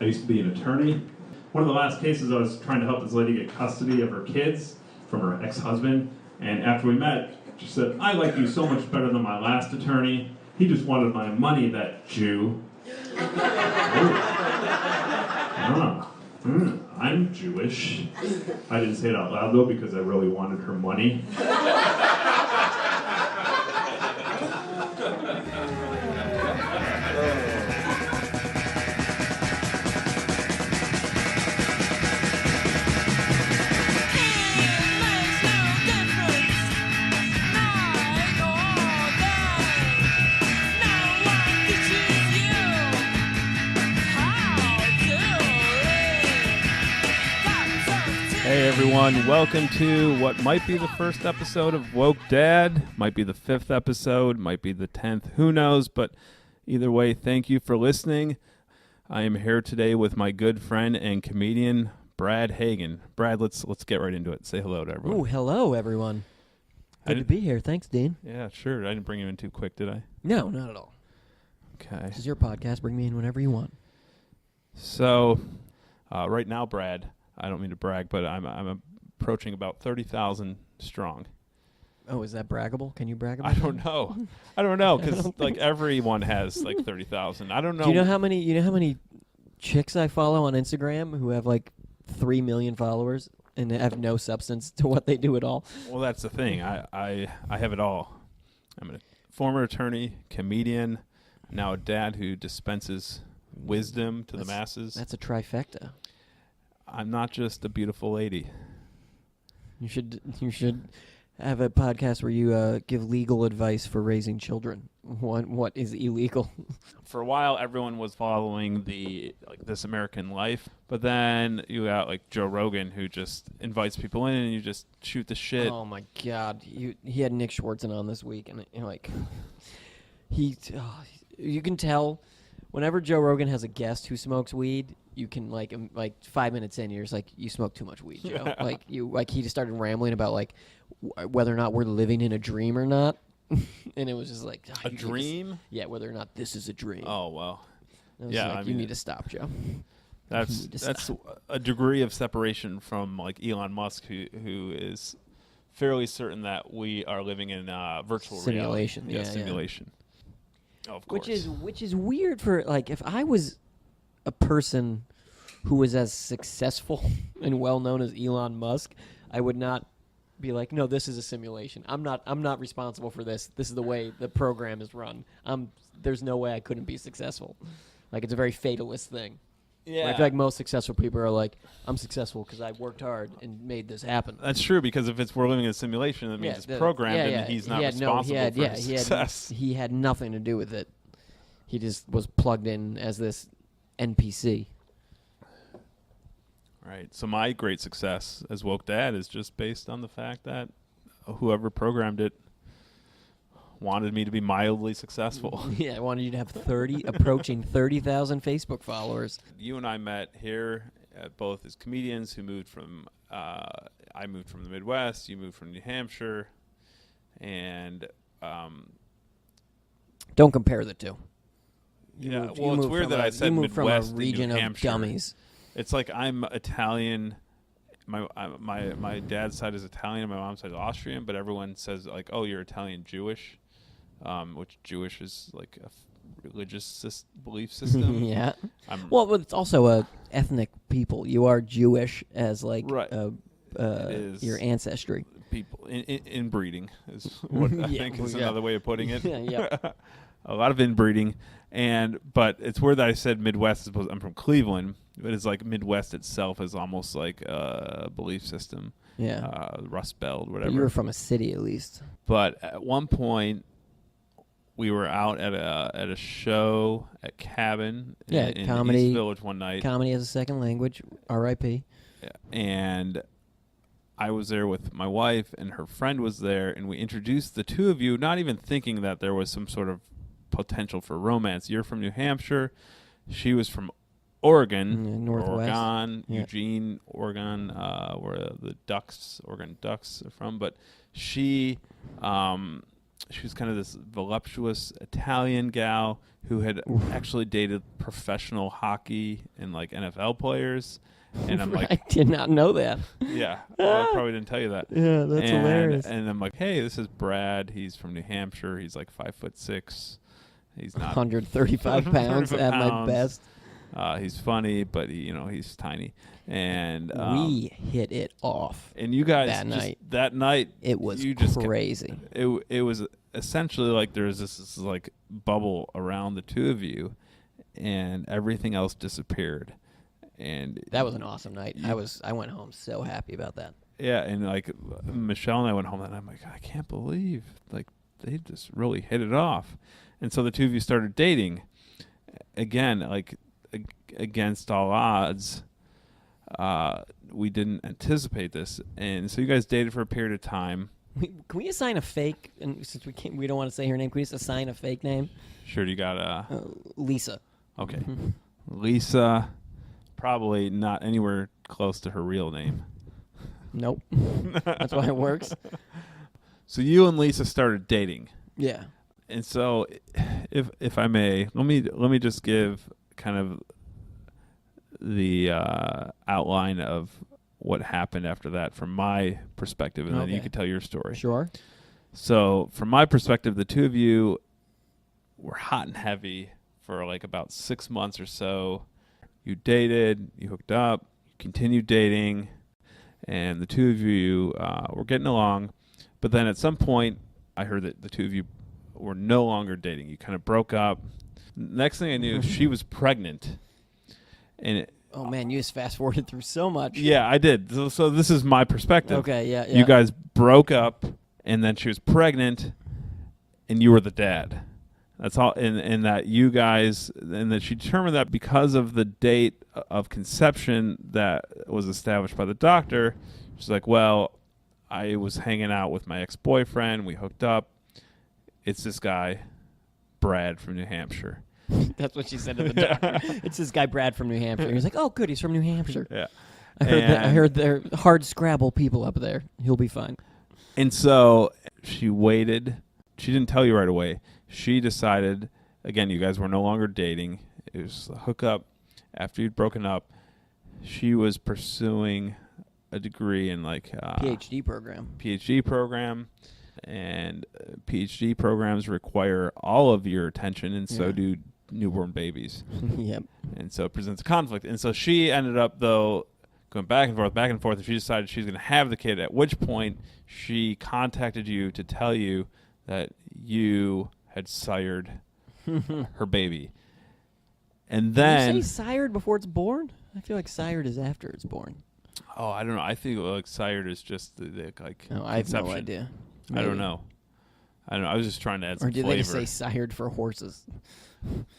I used to be an attorney. One of the last cases, I was trying to help this lady get custody of her kids from her ex-husband. And after we met, she said, "I like you so much better than my last attorney. He just wanted my money, that Jew." I'm Jewish. I didn't say it out loud, though, because I really wanted her money. Hey everyone, welcome to what might be the first episode of Woke Dad, might be the 5th episode, might be the 10th, who knows, but either way, thank you for listening. I am here today with my good friend and comedian, Brad Hagen. Brad, let's get right into it. Say hello to everyone. Oh, hello everyone. Good to be here. Thanks, Dean. Yeah, sure. I didn't bring you in too quick, did I? No, not at all. Okay. This is your podcast. Bring me in whenever you want. So, right now, Brad, I don't mean to brag, but I'm approaching about 30,000 strong. Oh, is that braggable? Can you brag about I don't know, because like everyone has like 30,000. I don't know. Do you know how many chicks I follow on Instagram who have like 3 million followers and have no substance to what they do at all? Well, that's the thing. I have it all. I'm a former attorney, comedian, now a dad who dispenses wisdom to the masses. That's a trifecta. I'm not just a beautiful lady. You should have a podcast where you give legal advice for raising children. What is illegal? For a while, everyone was following This American Life, but then you got like Joe Rogan, who just invites people in and you just shoot the shit. Oh my God, he had Nick Schwartzen on this week, and you can tell whenever Joe Rogan has a guest who smokes weed. You can like 5 minutes in, you're just like, you smoke too much weed, Joe. He just started rambling about whether or not we're living in a dream or not, and it was just like a dream. Yeah, whether or not this is a dream. Oh well. Yeah, you need to stop, Joe. That's a degree of separation from like Elon Musk, who is fairly certain that we are living in virtual simulation. Reality. Yeah, simulation. Oh, of course. Which is weird for if I was a person who was as successful and well known as Elon Musk, I would not be like, no, this is a simulation. I'm not responsible for this. This is the way the program is run. There's no way I couldn't be successful. It's a very fatalist thing. Yeah. I feel like most successful people are like, I'm successful because I worked hard and made this happen. That's true, because if we're living in a simulation, that means it's programmed and he's not responsible for success. He had nothing to do with it. He just was plugged in as this NPC. Right. So my great success as Woke Dad is just based on the fact that whoever programmed it wanted me to be mildly successul. Yeah, I wanted you to have approaching 30,000 Facebook followers. You and I met here both as comedians who moved from, I moved from the Midwest, you moved from New Hampshire, and... Don't compare the two. It's weird that I said Midwest from a region New of Hampshire. dummies. It's like I'm Italian. My dad's side is Italian and my mom's side is Austrian, but everyone says like, "Oh, you're Italian Jewish," which Jewish is like a religious belief system. Yeah. Well, it's also a ethnic people. You are Jewish as right. Your ancestry. People inbreeding is what I think is another way of putting it. Yeah. A lot of inbreeding, but it's weird that I said Midwest. I'm from Cleveland, but it's like Midwest itself is almost like a belief system. Yeah, Rust Belt, whatever. You were from a city, at least. But at one point, we were out at a show at Cabin in comedy, East Village one night. Comedy as a second language, R.I.P. Yeah, and I was there with my wife, and her friend was there, and we introduced the two of you, not even thinking that there was some sort of potential for romance. You're from New Hampshire. She was from Oregon, Northwest. Oregon, Eugene, Oregon, where the Oregon Ducks are from. But she she was kind of this voluptuous Italian gal who had actually dated professional hockey and like NFL players. And I'm like, I did not know that. yeah, I probably didn't tell you that. Yeah, that's hilarious. And I'm like, hey, this is Brad. He's from New Hampshire. He's like 5'6". He's not 135 pounds at my best. He's funny, but he's tiny. And we hit it off. And you guys that night it was crazy. It was essentially like there's this like bubble around the two of you, and everything else disappeared. And that was an awesome night. I went home so happy about that. Yeah, and like Michelle and I went home and I'm like, I can't believe like they just really hit it off. And so the two of you started dating again, like against all odds. We didn't anticipate this, and so you guys dated for a period of time. Can we assign a fake? And since we don't want to say her name, can we just assign a fake name? Sure. You got Lisa. Okay, Lisa. Probably not anywhere close to her real name. Nope. That's why it works. So you and Lisa started dating. Yeah. And so, if I may, let me just give kind of the outline of what happened after that from my perspective, and then you can tell your story. Sure. So from my perspective, the two of you were hot and heavy for like about 6 months or so. You dated, you hooked up, you continued dating, and the two of you were getting along. But then at some point, I heard that the two of you were no longer dating. You kind of broke up. Next thing I knew, she was pregnant. And oh, man, you just fast-forwarded through so much. Yeah, I did. So this is my perspective. Okay, yeah. You guys broke up, and then she was pregnant, and you were the dad. That's all, and that you guys, and that she determined that because of the date of conception that was established by the doctor, she's like, well, I was hanging out with my ex-boyfriend, we hooked up. It's this guy, Brad from New Hampshire. That's what she said to the doctor. It's this guy, Brad from New Hampshire. He's like, oh, good, he's from New Hampshire. Yeah. I heard they're hard Scrabble people up there. He'll be fine. And so she waited. She didn't tell you right away. She decided, again, you guys were no longer dating. It was a hookup. After you'd broken up, she was pursuing a degree in like Ph.D. program. Ph.D. program. And Ph.D. programs require all of your attention, and so do newborn babies. Yep. And so it presents a conflict. And so she ended up, though, going back and forth, and she decided she was going to have the kid, at which point she contacted you to tell you that you had sired her baby. And then... Did you say sired before it's born? I feel like sired is after it's born. Oh, I don't know. I think like sired is just the like I have conception. no idea. Maybe. I don't know. I was just trying to add some flavor. Or did they say sired for horses?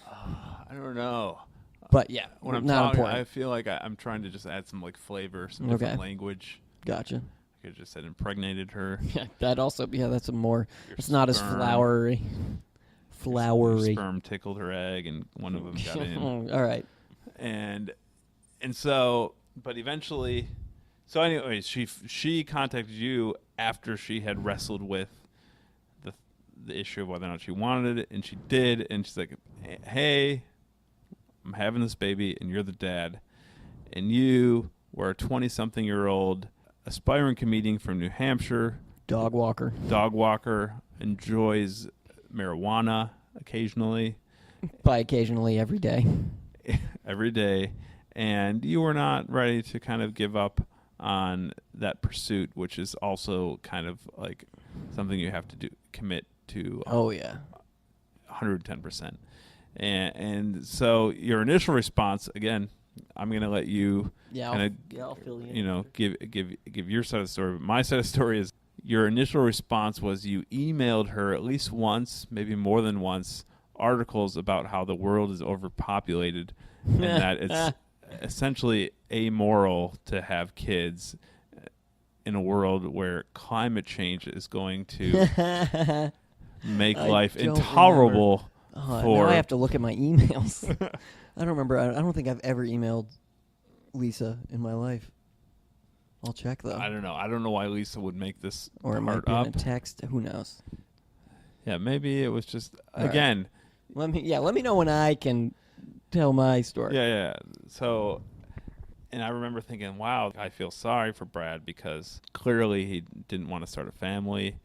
I don't know. But yeah, when I'm not talking, important. I feel like I'm trying to just add some like flavor, some different language. Gotcha. I could have just said impregnated her. Yeah, that also. Yeah, that's a more. It's not as flowery. Your sperm tickled her egg, and one of them got in. All right. And so, but eventually, so anyways, she contacted you after she had wrestled with the issue of whether or not she wanted it, and she did, and she's like, hey, I'm having this baby, and you're the dad, and you were a 20-something-year-old aspiring comedian from New Hampshire. Dog walker, enjoys marijuana occasionally. By occasionally, every day. Every day. And you were not ready to kind of give up on that pursuit, which is also kind of like something you have to commit to. 110%. And so your initial response, again, I'm going to let you I'll fill you in. Give your side of the story. But my side of the story is your initial response was you emailed her at least once, maybe more than once, articles about how the world is overpopulated and that it's essentially amoral to have kids in a world where climate change is going to make life intolerable. Now I have to look at my emails. I don't remember. I don't think I've ever emailed Lisa in my life. I'll check though. I don't know. I don't know why Lisa would make this or it might be up. in a text. Who knows? Yeah, maybe it was just All right. again. Let me know when I can tell my story. Yeah. So, and I remember thinking, wow, I feel sorry for Brad because clearly he didn't want to start a family,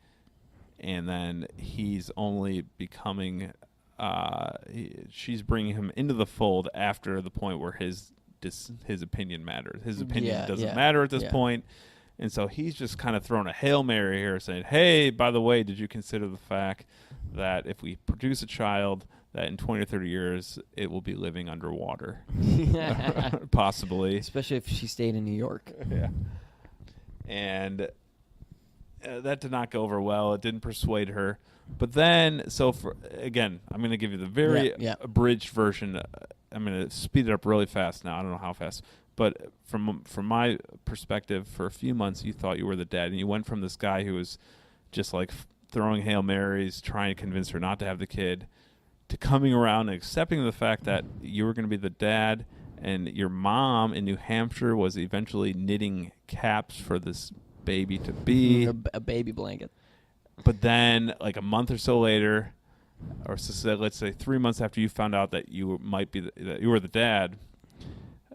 and then he's only becoming. She's bringing him into the fold after the point where his opinion matters. His opinion doesn't matter at this point. And so he's just kind of throwing a Hail Mary here saying, hey, by the way, did you consider the fact that if we produce a child, that in 20 or 30 years, it will be living underwater? Possibly. Especially if she stayed in New York. Yeah. And that did not go over well. It didn't persuade her. But then, again, I'm going to give you the very abridged version. I'm going to speed it up really fast now. I don't know how fast. But from my perspective, for a few months, you thought you were the dad. And you went from this guy who was just like throwing Hail Marys, trying to convince her not to have the kid, to coming around and accepting the fact that you were going to be the dad. And your mom in New Hampshire was eventually knitting caps for this baby to be. A baby blanket. But then, like a month or so later, or so let's say 3 months after you found out that you might be that you were the dad,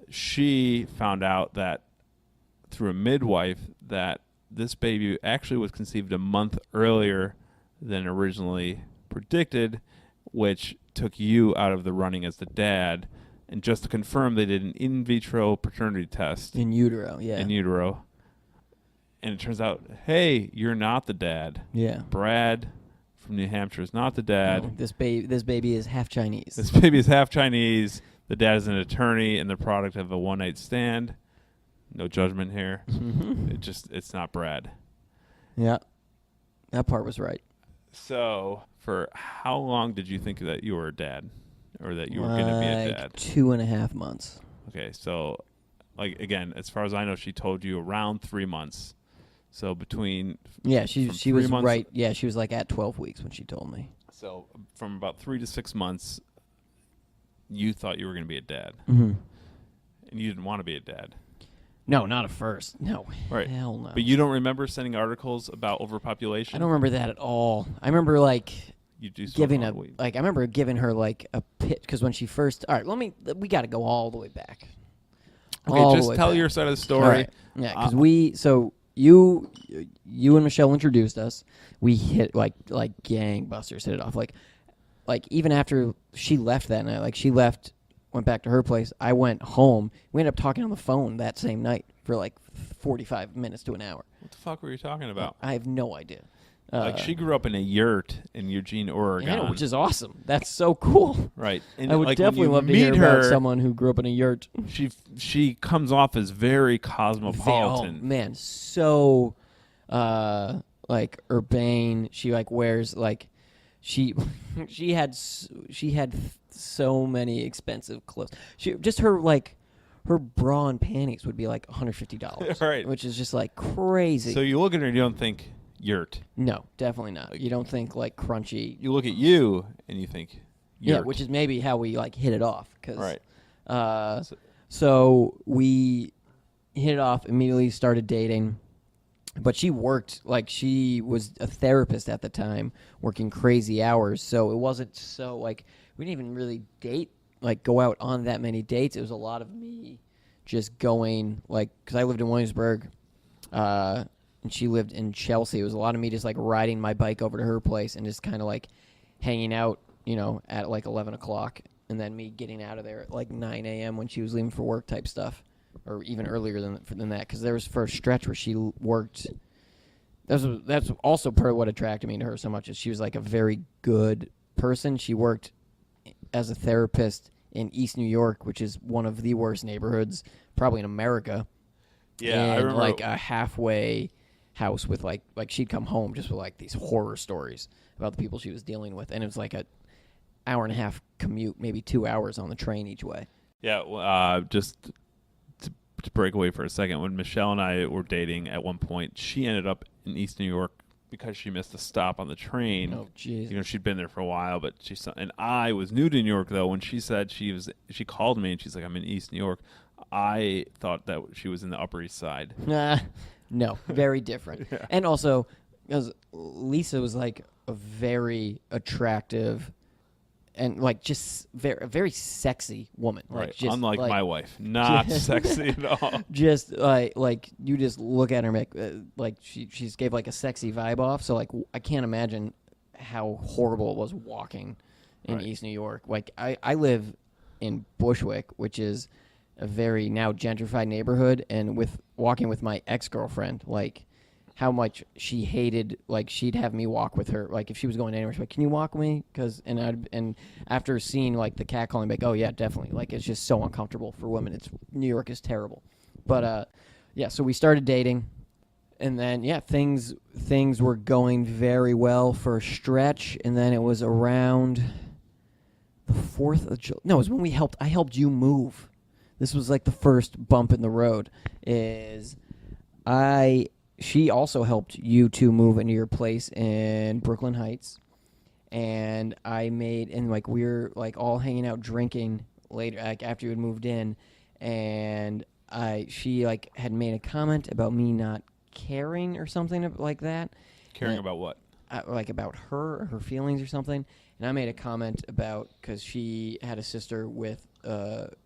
she found out that through a midwife that this baby actually was conceived a month earlier than originally predicted, which took you out of the running as the dad. And just to confirm, they did an in vitro paternity test. In utero, yeah. In utero. And it turns out, hey, you're not the dad. Yeah. Brad from New Hampshire is not the dad. No, this baby is half Chinese. This baby is half Chinese. The dad is an attorney and the product of a one-night stand. No judgment here. It's not Brad. Yeah. That part was right. So, for how long did you think that you were a dad? Or that you were going to be a dad? 2.5 months. Okay, so, like, again, as far as I know, she told you around 3 months. So, between... Yeah, she was months, right. Yeah, she was like at 12 weeks when she told me. So, from about 3 to 6 months, you thought you were going to be a dad. Mm-hmm. And you didn't want to be a dad. No, not at first. No. Right. Hell no. But you don't remember sending articles about overpopulation? I don't remember that at all. I remember, like... You do giving I remember giving her like a pitch because when she first. All right, we got to go all the way back. Okay, just tell your side of the story. Right. Yeah, because you and Michelle introduced us. We hit like gangbusters, hit it off. Like even after she left that night, like she left, went back to her place. I went home. We ended up talking on the phone that same night for like 45 minutes to an hour. What the fuck were you talking about? I have no idea. Like she grew up in a yurt in Eugene, Oregon. Yeah, which is awesome. That's so cool. Right. And I would definitely love to hear about someone who grew up in a yurt. She comes off as very cosmopolitan. Oh, man, so like urbane. She like wears like she had so many expensive clothes. Her bra and panties would be like $150. Right. Which is just like crazy. So you look at her and you don't think yurt. No, definitely not. Like, you don't think like crunchy. You look at you and you think yurt. Yeah, which is maybe how we like hit it off. Right. So we hit it off, immediately started dating. But she worked, like she was a therapist at the time, working crazy hours. So it wasn't so like, we didn't even really date, like go out on that many dates. It was a lot of me just going, like, because I lived in Williamsburg. And she lived in Chelsea. It was a lot of me just like riding my bike over to her place and just kind of like hanging out, at like 11 o'clock. And then me getting out of there at like 9 a.m. when she was leaving for work type stuff. Or even earlier than that. Because there was for a stretch where she worked. That's also part of what attracted me to her so much is she was like a very good person. She worked as a therapist in East New York, which is one of the worst neighborhoods probably in America. Yeah, and I remember like a halfway house with like she'd come home just with like these horror stories about the people she was dealing with, and it was like a hour and a half commute, maybe 2 hours on the train each way. Yeah, just to break away for a second, when Michelle and I were dating at one point, she ended up in East New York because she missed a stop on the train. Oh, jeez. She'd been there for a while, but and I was new to New York though. When she said she called me and she's like, I'm in East New York. I thought that she was in the Upper East Side. No, very different. Yeah. And also, because Lisa was like a very attractive and like just a very sexy woman. Right. Like, just, Unlike like, my wife, not sexy at all. Just like you just look at her, make like she's gave like a sexy vibe off. So like I can't imagine how horrible it was walking in East New York. Like I live in Bushwick, which is a very now gentrified neighborhood, and with walking with my ex-girlfriend, like how much she hated, like she'd have me walk with her, like if she was going anywhere, she's like, can you walk with me? And after seeing like the catcalling, like, oh yeah, definitely, like it's just so uncomfortable for women. New York is terrible. But yeah, so we started dating, and then yeah, things were going very well for a stretch, and then it was around the 4th of July. No, it was when I helped you move. This was like the first bump in the road. She also helped you two move into your place in Brooklyn Heights, and we were like all hanging out drinking later, like after you had moved in, and she like had made a comment about me not caring or something like that. Caring about what? Like about her feelings or something. And I made a comment about, because she had a sister with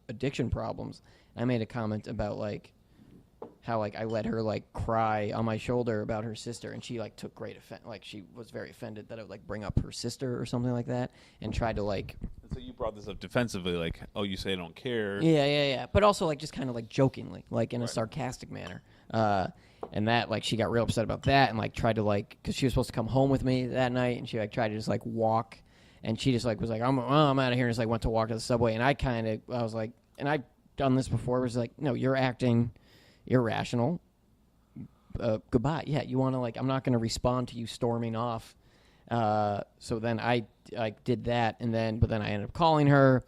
addiction problems. I made a comment about like how like I let her like cry on my shoulder about her sister, and she like took great offense. Like she was very offended that I would like bring up her sister or something like that, and tried to like. So you brought this up defensively, like, oh, you say I don't care. Yeah. But also like just kind of like jokingly, like in a sarcastic manner. And that like she got real upset about that, and like tried to like, because she was supposed to come home with me that night, and she like tried to just like walk, and she just like was like, I'm out of here, and just like went to walk to the subway, and I was like, and I've done this before, it was like, no, you're acting irrational. Goodbye. Yeah, you want to like, I'm not going to respond to you storming off. So then I did that, but then I ended up calling her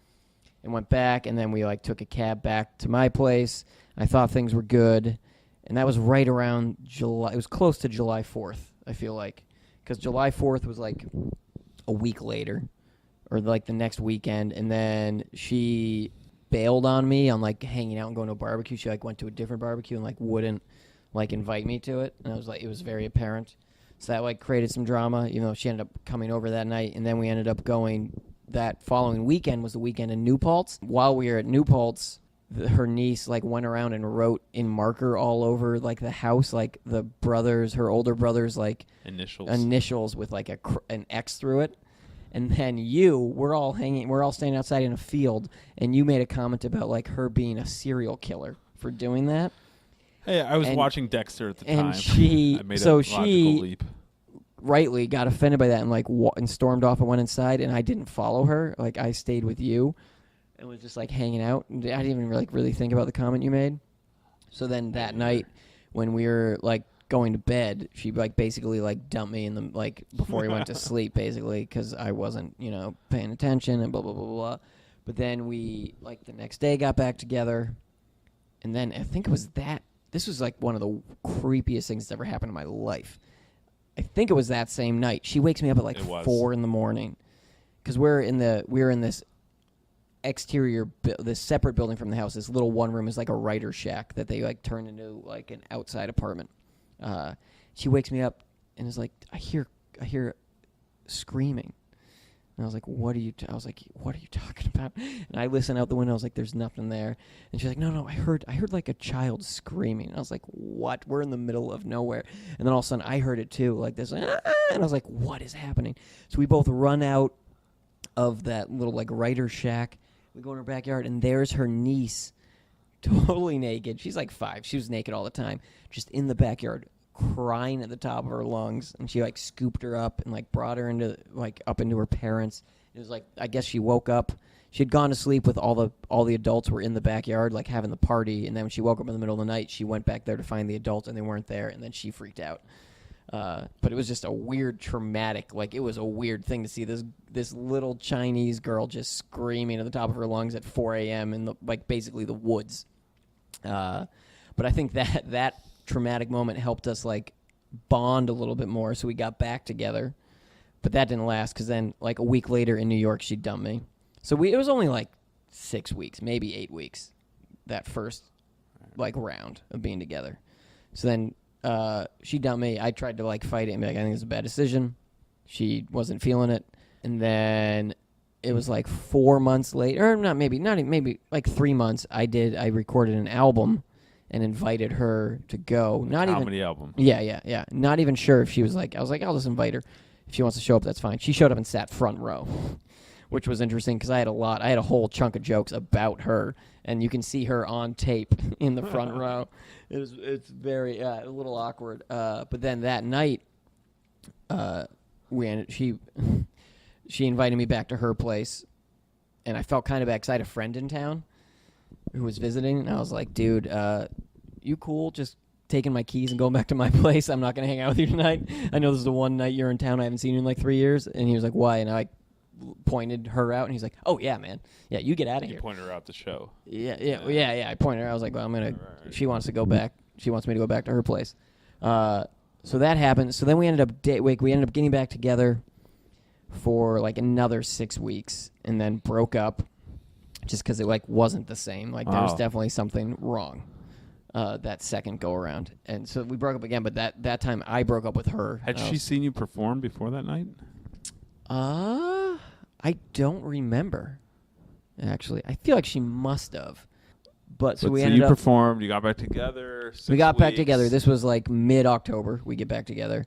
and went back, and then we like took a cab back to my place. I thought things were good, and that was right around July. It was close to July 4th, I feel like, because July 4th was like a week later, or like the next weekend, and then she bailed on me on like hanging out and going to a barbecue. She like went to a different barbecue and like wouldn't like invite me to it, and I was like, it was very apparent. So that like created some drama, even though she ended up coming over that night, and then we ended up going. That following weekend was the weekend in New Paltz. While we were at New Paltz, her niece like went around and wrote in marker all over like the house, like her older brothers, like initials with like an X through it. And then we're all standing outside in a field, and you made a comment about like her being a serial killer for doing that. Hey, I was watching Dexter at the time. And she I made a logical leap. Rightly got offended by that and like and stormed off and went inside, and I didn't follow her. Like I stayed with you and was just like hanging out. I didn't even really think about the comment you made. So then that night when we were like going to bed, she like basically like dumped me in the like before we went to sleep, basically, because I wasn't paying attention and blah blah blah blah. But then we like the next day got back together, and then I think it was that. This was like one of the creepiest things that's ever happened in my life. I think it was that same night. She wakes me up at like 4 a.m. because we're in this exterior, this separate building from the house. This little one room is like a writer shack that they like turned into like an outside apartment. She wakes me up and is like, I hear screaming. And I was like, what are you talking about? And I listen out the window. I was like, there's nothing there. And she's like, no, I heard like a child screaming. And I was like, what? We're in the middle of nowhere. And then all of a sudden I heard it too, like this, and I was like, what is happening? So we both run out of that little like writer shack. We go in her backyard, and there's her niece, totally naked. She's like 5. She was naked all the time, just in the backyard, crying at the top of her lungs. And she like scooped her up and like brought her into like up into her parents. It was like, I guess she woke up. She had gone to sleep with all the adults were in the backyard like having the party, and then when she woke up in the middle of the night, she went back there to find the adults, and they weren't there, and then she freaked out. But it was just a weird, traumatic, like it was a weird thing to see this little Chinese girl just screaming at the top of her lungs at 4 a.m. in the like basically the woods. But I think that traumatic moment helped us like bond a little bit more, so we got back together. But that didn't last, because then like a week later in New York, she dumped me. So it was only like 6 weeks, maybe 8 weeks, that first like round of being together. So then she dumped me. I tried to like fight it and be like, I think it's a bad decision. She wasn't feeling it. And then it was like 4 months later, or maybe like 3 months, I recorded an album and invited her to go. Comedy album. Yeah. Not even sure if she was like, I was like, I'll just invite her. If she wants to show up, that's fine. She showed up and sat front row, which was interesting because I had a whole chunk of jokes about her, and you can see her on tape in the front row. It's very a little awkward. But then that night, she invited me back to her place, and I felt kind of bad because I had a friend in town who was visiting, and I was like, dude, you cool just taking my keys and going back to my place? I'm not going to hang out with you tonight. I know this is the one night you're in town. I haven't seen you in like 3 years. And he was like, why? And I pointed her out, and he's like, oh, yeah, man. Yeah, you get out of here. You pointed her out the show. Yeah. I pointed her. I was like, well, she wants to go back. She wants me to go back to her place. So that happened. So then we ended up getting back together for like another 6 weeks, and then broke up just because it like wasn't the same. Like there was definitely something wrong that second go around, and so we broke up again. But that time I broke up with her. Had she seen you perform before that night? I don't remember. Actually, I feel like she must have. But so we ended up. You performed. You got back together. We got back together. This was like mid-October. We get back together.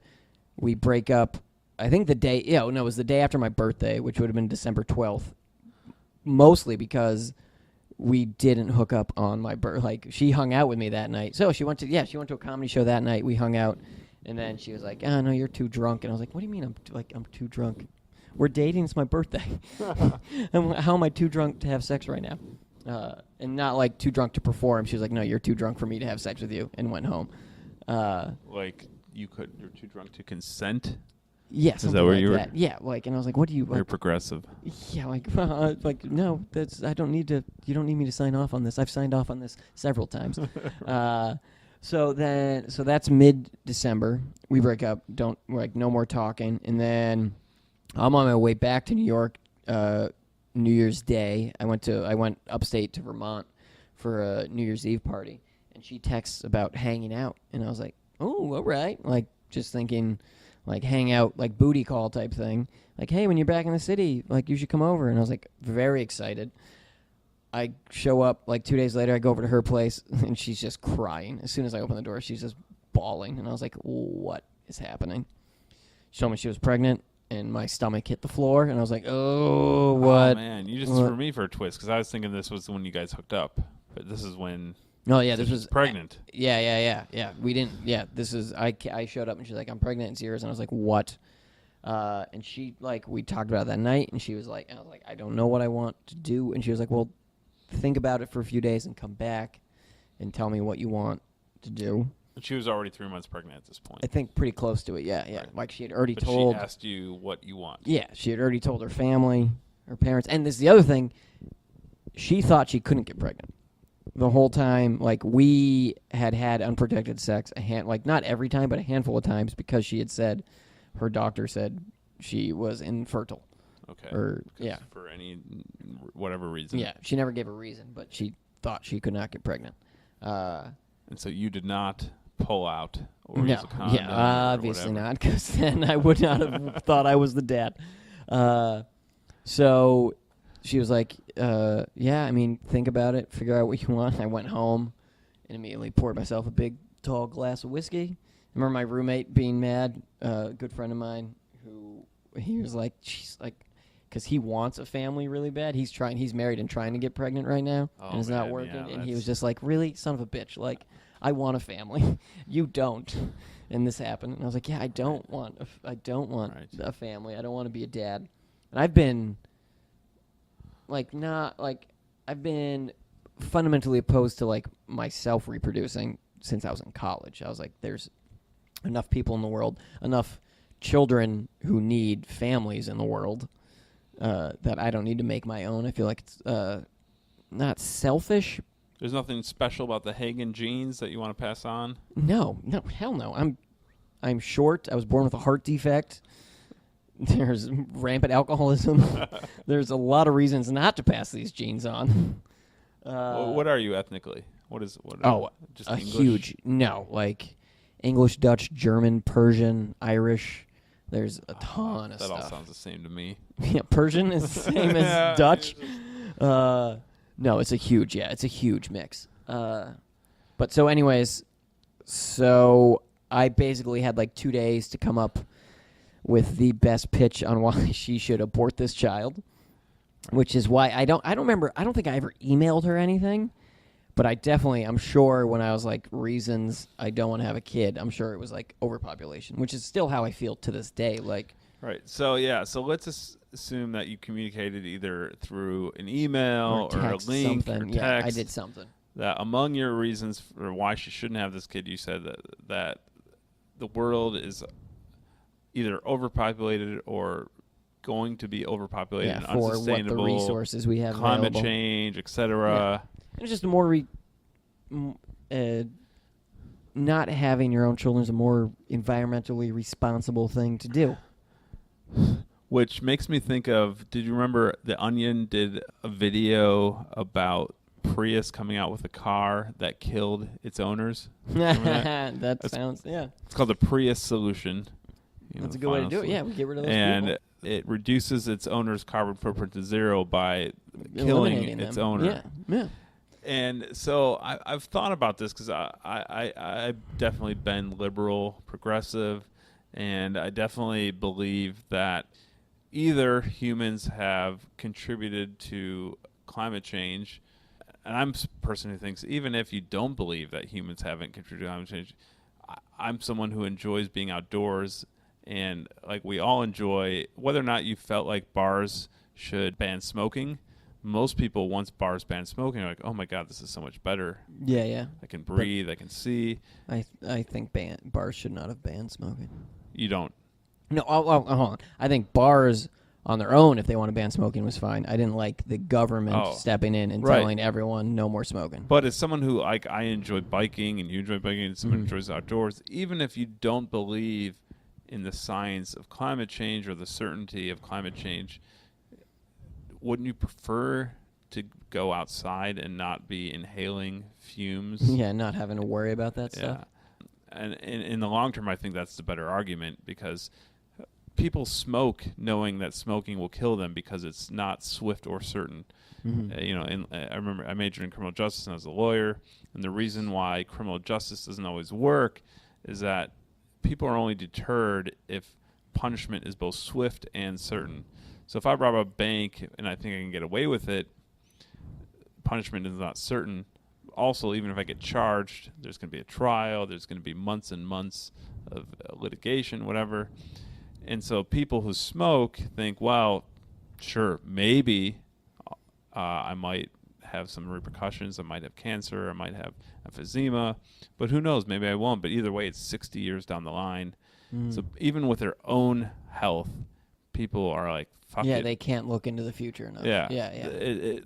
We break up. I think it was the day after my birthday, which would have been December 12th. Mostly because we didn't hook up on my birthday. Like, she hung out with me that night. So she went to a comedy show that night. We hung out, and then she was like, "Oh no, you're too drunk." And I was like, "What do you mean I'm too drunk? We're dating. It's my birthday. How am I too drunk to have sex right now?" And not like too drunk to perform. She was like, "No, you're too drunk for me to have sex with you," and went home. You're too drunk to consent. Yeah, is that where you were? Yeah, like, and I was like, "What do you?" You're progressive. Yeah, like no, I don't need to. You don't need me to sign off on this. I've signed off on this several times. So that's mid-December. We break up. No more talking. And then I'm on my way back to New York. New Year's Day, I went upstate to Vermont for a New Year's Eve party, and she texts about hanging out, and I was like, "Oh, all right," like just thinking. Like hang out, like booty call type thing. Like, hey, when you're back in the city, like you should come over. And I was like very excited. I show up like 2 days later. I go over to her place, and she's just crying. As soon as I open the door, she's just bawling. And I was like, what is happening? She told me she was pregnant, and my stomach hit the floor. And I was like, oh, what? Oh, man, you just threw me for a twist because I was thinking this was when you guys hooked up. But this is when... No, yeah, this was pregnant. Yeah. We didn't. Yeah, this is. I showed up and she's like, "I'm pregnant. It's yours." And I was like, "What?" And she we talked about it that night, and she was like, "I was like, I don't know what I want to do." And she was like, "Well, think about it for a few days and come back, and tell me what you want to do." And she was already 3 months pregnant at this point. I think pretty close to it. Yeah. Right. Like she had already but told. She asked you what you want. Yeah, she had already told her family, her parents, and this is the other thing. She thought she couldn't get pregnant. The whole time, like, we had unprotected sex, not every time, but a handful of times, because she had said, her doctor said she was infertile. Okay. For any, whatever reason. Yeah, she never gave a reason, but she thought she could not get pregnant. And so you did not pull out or no, use a condom? Yeah, obviously not, because then I would not have thought I was the dad. So... She was like, yeah, I mean, think about it. Figure out what you want. I went home and immediately poured myself a big, tall glass of whiskey. I remember my roommate being mad, a good friend of mine, he was like, she's like, because he wants a family really bad. He's married and trying to get pregnant right now, and it's not working. Yeah, and he was just like, really, son of a bitch. Like, I want a family. You don't. And this happened. And I was like, yeah, I don't want a family. I don't want to be a dad. And I've been... I've been fundamentally opposed to, like, myself reproducing since I was in college. I was like, there's enough people in the world, enough children who need families in the world that I don't need to make my own. I feel like it's not selfish. There's nothing special about the Hagin genes that you want to pass on? No, hell no. I'm short. I was born with a heart defect. There's rampant alcoholism. There's a lot of reasons not to pass these genes on. What are you ethnically? Just English? Huge. No, like English, Dutch, German, Persian, Irish, There's a ton of that stuff. all sounds the same to me. Yeah, Persian is the same as Dutch. No, it's a huge mix. But so anyways, so I basically had like 2 days to come up with the best pitch on why she should abort this child, which is why I don't remember. I don't think I ever emailed her anything, but I'm sure when I was like reasons I don't want to have a kid, I'm sure it was like overpopulation, which is still how I feel to this day. Like, right. So let's assume that you communicated either through an email or a link or text. Yeah, I did something. That among your reasons for why she shouldn't have this kid, you said that the world is either overpopulated or going to be overpopulated and for unsustainable. What the resources we have climate available. change, etc. Yeah. It's just a more not having your own children is a more environmentally responsible thing to do. Which makes me think of, did you remember The Onion did a video about Prius coming out with a car that killed its owners? That sounds, yeah. It's called the Prius solution. That's a good way to do it. Yeah, we get rid of those people. It reduces its owner's carbon footprint to zero by killing its owner. Yeah. And so I've thought about this because I've definitely been liberal, progressive, and I definitely believe that either humans have contributed to climate change, and I'm a person who thinks even if you don't believe that humans haven't contributed to climate change, I'm someone who enjoys being outdoors, and like we all enjoy, whether or not you felt like bars should ban smoking, most people, once bars ban smoking, are like, oh my God, this is so much better. Yeah. I can breathe, I can see. I think bars should not have banned smoking. You don't? No, hold on. I think bars on their own, if they want to ban smoking, was fine. I didn't like the government stepping in and telling everyone no more smoking. But as someone who, like, I enjoy biking and you enjoy biking and someone enjoys outdoors, even if you don't believe in the science of climate change or the certainty of climate change, wouldn't you prefer to go outside and not be inhaling fumes? Yeah, not having to worry about that stuff. And in the long term, I think that's the better argument because people smoke knowing that smoking will kill them because it's not swift or certain. I remember I majored in criminal justice and I was a lawyer, and the reason why criminal justice doesn't always work is that people are only deterred if punishment is both swift and certain. So if I rob a bank and I think I can get away with it, punishment is not certain. Also, even if I get charged, there's going to be a trial, there's going to be months and months of litigation, whatever. And so people who smoke think, well, sure, maybe I might have some repercussions. I might have cancer. I might have emphysema. But who knows? Maybe I won't. But either way, it's 60 years down the line. So even with their own health, people are like, fuck it. Yeah, they can't look into the future enough. Yeah.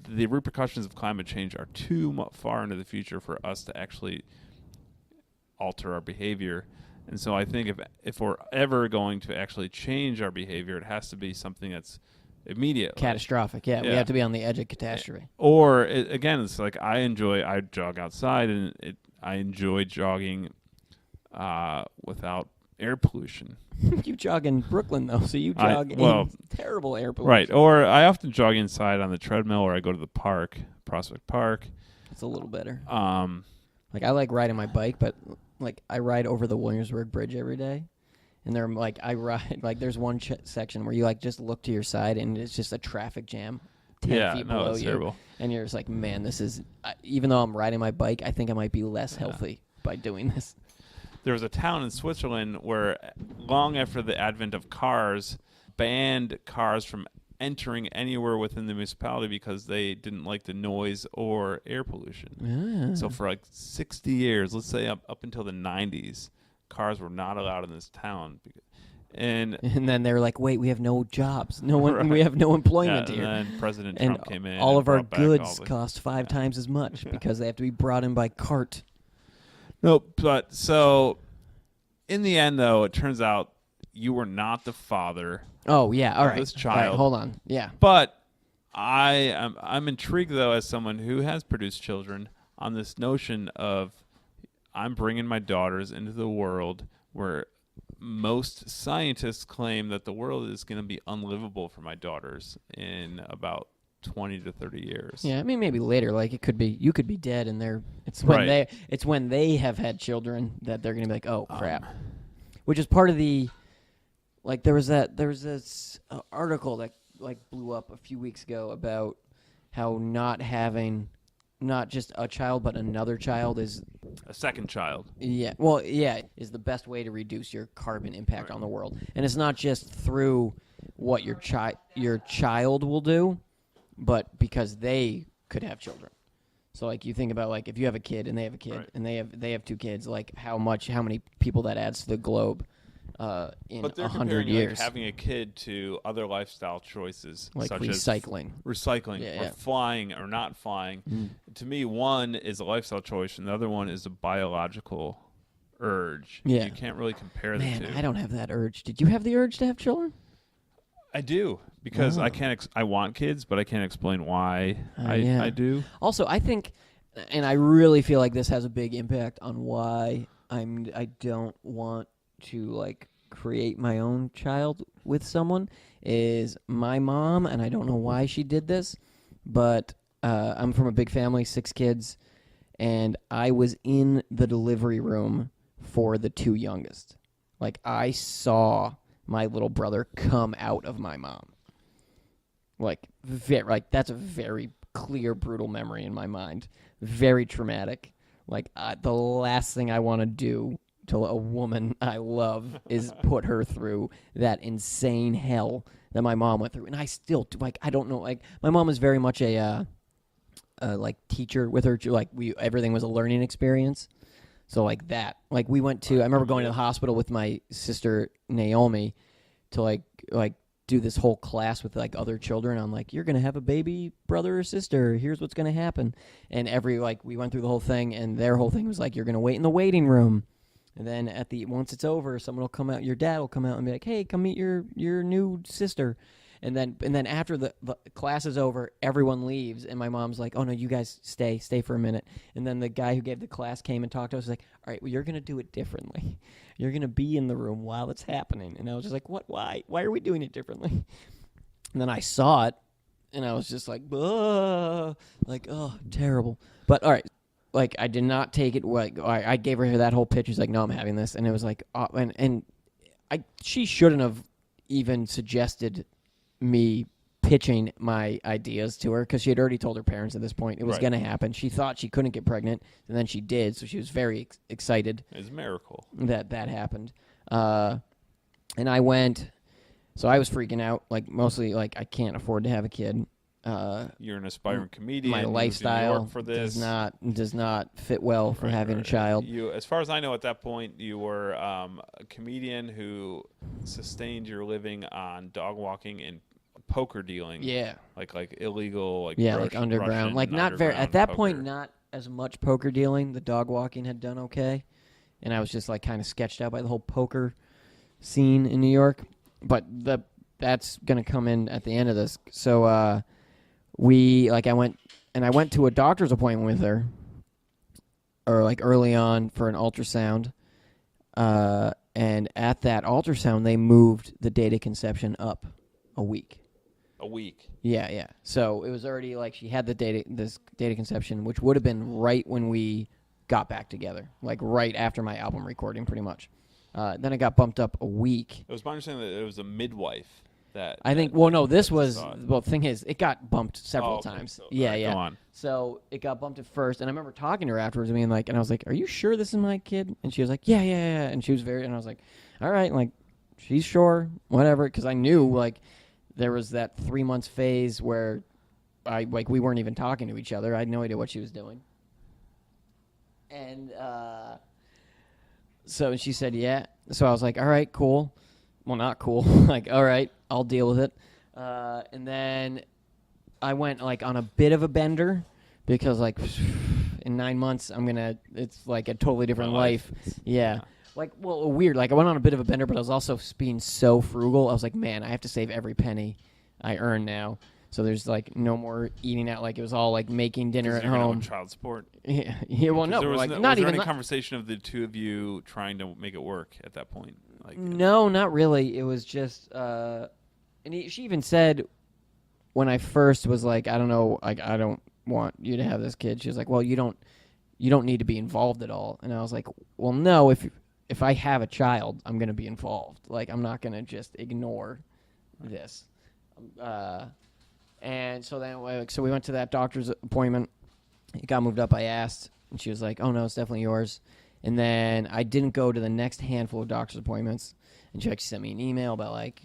The repercussions of climate change are too far into the future for us to actually alter our behavior. And so I think if we're ever going to actually change our behavior, it has to be something that's immediate. Catastrophic, yeah. We have to be on the edge of catastrophe. Or, again, it's like I jog outside, and I enjoy jogging without air pollution. You jog in Brooklyn, though, so you jog in terrible air pollution. Right, or I often jog inside on the treadmill, or I go to the park, Prospect Park. It's a little better. Like, I like riding my bike, but like I ride over the Williamsburg Bridge every day, and they're like I ride like there's one section where you like just look to your side and it's just a traffic jam 10 feet below it's you, terrible. And you're just like, man, this is even though I'm riding my bike, I think I might be less healthy by doing this. There was a town in Switzerland where long after the advent of cars, banned cars from entering anywhere within the municipality because they didn't like the noise or air pollution. So for like 60 years, let's say up until the 90s, cars were not allowed in this town. And then they were like, wait, we have no jobs. No one. We have no employment here. And then President Trump came in. All of our goods cost 5 times as much because they have to be brought in by cart. No, but so in the end, though, it turns out you were not the father. Oh yeah, all right. This child. All right, hold on. Yeah. But I'm intrigued though, as someone who has produced children, on this notion of I'm bringing my daughters into the world where most scientists claim that the world is going to be unlivable for my daughters in about 20 to 30 years. Yeah, I mean maybe later. Like it could be you could be dead, and it's when they have had children that they're gonna be like, oh crap, which is part of the like there was this article that like blew up a few weeks ago about how not having not just a child but another child is a second child. Is the best way to reduce your carbon impact on the world, and it's not just through what your child will do, but because they could have children. So like you think about like if you have a kid and they have a kid and they have 2 kids, like how many people that adds to the globe in 100 years. Like having a kid to other lifestyle choices like such recycling or flying or not flying. To me, one is a lifestyle choice and the other one is a biological urge. Yeah. You can't really compare the two. Man, I don't have that urge. Did you have the urge to have children? I do, because I can't. I want kids, but I can't explain why I do. Also, I think, and I really feel like this has a big impact on why I don't want to like create my own child with someone. Is my mom, and I don't know why she did this, but I'm from a big family, 6 kids, and I was in the delivery room for the 2 youngest. Like I saw my little brother come out of my mom. Like that's a very clear, brutal memory in my mind. Very traumatic. Like the last thing I want to do to a woman I love is put her through that insane hell that my mom went through. And I still like I don't know. Like my mom was very much a like teacher with her. Like everything was a learning experience. So like that, like we went to, I remember going to the hospital with my sister Naomi to like do this whole class with like other children. I'm like, you're going to have a baby brother or sister. Here's what's going to happen. And we went through the whole thing, and their whole thing was like, you're going to wait in the waiting room. And then once it's over, someone will come out, your dad will come out and be like, hey, come meet your new sister. And then after the class is over, everyone leaves, and my mom's like, "Oh no, you guys stay for a minute." And then the guy who gave the class came and talked to us. He's like, "All right, well, you're gonna do it differently. You're gonna be in the room while it's happening." And I was just like, "What? Why? Why are we doing it differently?" And then I saw it, and I was just like, "Oh, terrible." But all right, like I did not take it. Like I gave her that whole pitch. She's like, "No, I'm having this," and it was like, she shouldn't have even suggested me pitching my ideas to her because she had already told her parents at this point it was going to happen. She thought she couldn't get pregnant, and then she did, so she was very excited. It was a miracle that happened. And I went, so I was freaking out, like mostly like I can't afford to have a kid. You're an aspiring comedian. My lifestyle for this. does not fit well for having a child. You, as far as I know, at that point, you were a comedian who sustained your living on dog walking and poker dealing. Yeah, like illegal, like like underground, Russian, like not very at that poker. point, not as much poker dealing. The dog walking had done okay, and I was just like kind of sketched out by the whole poker scene in New York. But that's gonna come in at the end of this. So I went to a doctor's appointment with her, or like early on for an ultrasound. And at that ultrasound, they moved the date of conception up a week. A week. Yeah. So it was already like she had this date of conception, which would have been right when we got back together, like right after my album recording, pretty much. Then it got bumped up a week. It was my understanding that it was a midwife that. I think. Well, no, this was. Well, the thing is, it got bumped several times. So, yeah. Go on. So it got bumped at first, and I remember talking to her afterwards, being like, and I was like, "Are you sure this is my kid?" And she was like, "Yeah." And she was and I was like, "All right, like, she's sure, whatever," because I knew like. There was that 3 months phase where we weren't even talking to each other. I had no idea what she was doing. And so she said, yeah. So I was like, all right, cool. Well, not cool. Like, all right, I'll deal with it. And then I went like on a bit of a bender because like in 9 months it's like a totally different life. Yeah. Like, well, weird. Like, I went on a bit of a bender, but I was also being so frugal. I was like, man, I have to save every penny I earn now. So there's, like, no more eating out. Like, it was all, like, making dinner at home. Child support. Yeah, well, no. There was like, no, not was even there any conversation of the two of you trying to make it work at that point? Like, no, not really. It was just, she even said when I first was like, I don't know, like I don't want you to have this kid. She was like, well, you don't need to be involved at all. And I was like, well, no, if I have a child, I'm gonna be involved. Like I'm not gonna just ignore this. And so then, we went to that doctor's appointment. It got moved up. I asked, and she was like, "Oh no, it's definitely yours." And then I didn't go to the next handful of doctor's appointments. And she sent me an email about like,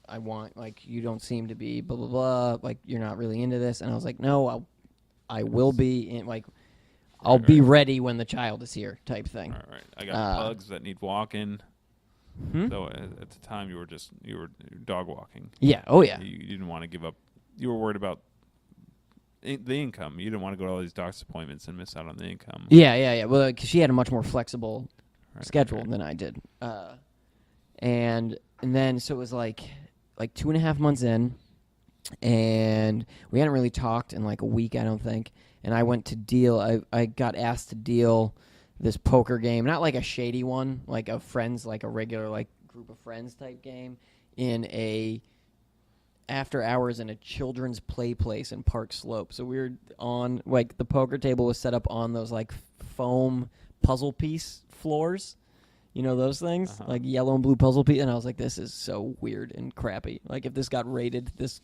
I want like you don't seem to be blah blah blah. Like you're not really into this. And I was like, no, I will be in like. I'll be ready when the child is here, type thing. Right. I got pugs that need walking. So at the time, you were dog walking. Yeah. Oh yeah. You didn't want to give up. You were worried about the income. You didn't want to go to all these doctor's appointments and miss out on the income. Yeah. Well, because she had a much more flexible schedule than I did. And then so it was like 2.5 months in, and we hadn't really talked in like a week, I don't think. And I went to deal. I got asked to deal this poker game, not like a shady one, like a friends, like a regular like group of friends type game, in a after hours in a children's play place in Park Slope. So we were on like the poker table was set up on those like foam puzzle piece floors. You know those things? Like yellow and blue puzzle piece. And I was like, this is so weird and crappy. Like if this got rated, this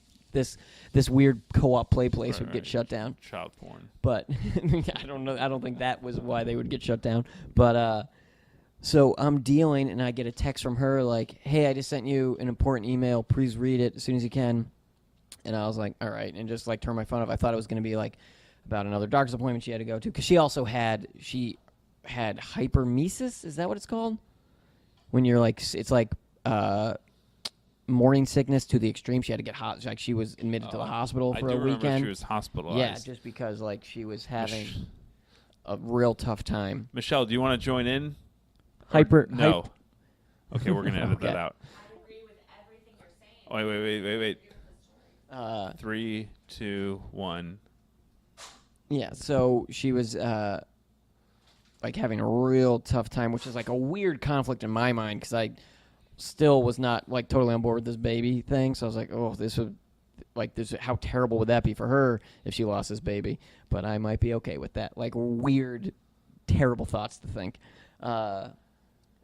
weird co-op play place would get shut down. Child porn. But I don't know. I don't think that was why they would get shut down. But so I'm dealing, and I get a text from her like, hey, I just sent you an important email. Please read it as soon as you can. And I was like, all right. And just like turned my phone off. I thought it was going to be like about another doctor's appointment she had to go to. Because she also had hypermesis. Is that what it's called? When you're like, it's like morning sickness to the extreme. She had to get hot. Like she was admitted to the hospital for a weekend. She was hospitalized. Yeah, just because like she was having a real tough time. Michelle, do you want to join in? No. Okay, we're gonna edit that out. I agree with everything you're saying. Wait. 3, 2, 1. Yeah, so she was like having a real tough time, which is like a weird conflict in my mind because I still was not like totally on board with this baby thing. So I was like, oh, how terrible would that be for her if she lost this baby? But I might be okay with that. Like weird, terrible thoughts to think.